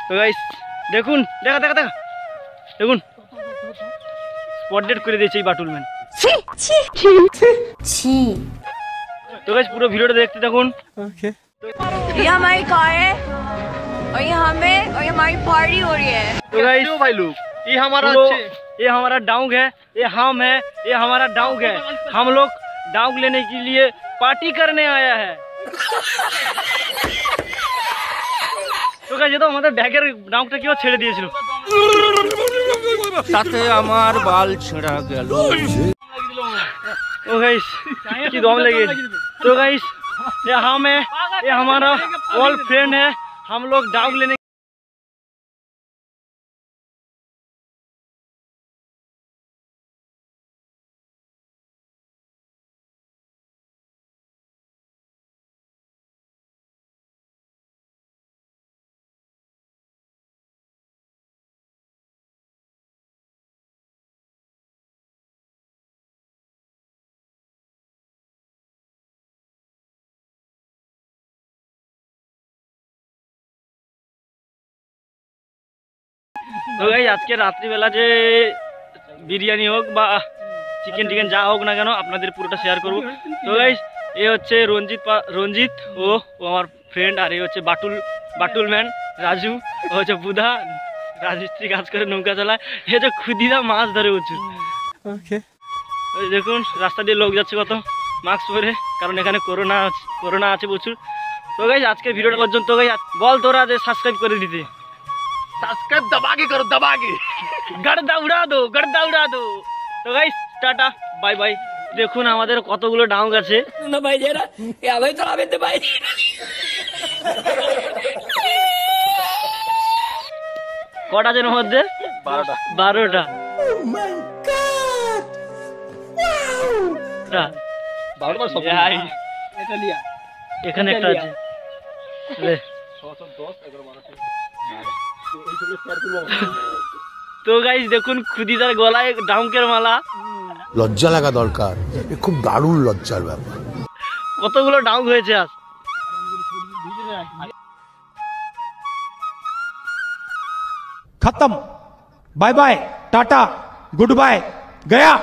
তো গাইস দেখুন, দেখা দেখা দেখা দেখুন, স্পট ডেট করে দিয়েছে এই বাটুল ম্যান। তো गाइस पूरा वीडियो देखते থাকুন। ओके ये हमारी कार है और ये हमारी पार्टी हो रही है। तो गाइस भाई लोग ये हमारा डाउग है, ये हम है, ये हमारा डाउग है। हम लोग डाउग लेने के लिए पार्टी करने आया है। तो गाइस ये तो हमारे बैगेर डाउगটা কিও ছেড়ে দিয়েছিল, সাথে আমার বাল ছিঁড়া গেল। तो गाइस की दम लगी। तो गाइस ये हम है, ये हमारा ऑल फ्रेंड है। हम लोग डाउग लेने তো গাইস আজকে রাত্রিবেলা যে বিরিয়ানি হোক বা চিকেন টিকেন যা হোক না কেন আপনাদের পুরোটা শেয়ার করব। তো গাইস এ হচ্ছে রঞ্জিত ও আমার ফ্রেন্ড, আর এ হচ্ছে বাটুল ম্যান রাজু, ও হচ্ছে বুধা রাজমিস্ত্রি কাজ করে, নৌকা চালায়। এ হচ্ছে খুদিরা মাছ ধরে প্রচুর। ওকে দেখুন রাস্তা দিয়ে লোক যাচ্ছে কত মাস্ক পরে, কারণ এখানে করোনা আছে প্রচুর। তো গাইস আজকে ভিডিওটা পর্যন্ত। গাইস বল তোরা যে সাবস্ক্রাইব করে দিতে, सब्सक्राइब दबा के करो, दबा के गर्दा उड़ा दो। तो गाइस टाटा बाय बाय। দেখুন আমাদের কতগুলো ডাউগ আছে না ভাই, যারা এ ভাই তো আবেতে ভাই কটা যেন মধ্যে 12টা। ও মাই গড, ওয়াও 12টা সব এটা লিয়া, এখানে একটা আছে লে 610 11 12। তো গাইস দেখুন খুদিদার গলায় ডাউকের মালা, লজ্জা লাগা দরকার, খুব দারুণ লজ্জার ব্যাপার। কতগুলো ডাউক হয়েছে আজ। खत्म, bye bye, tata, good bye, गया।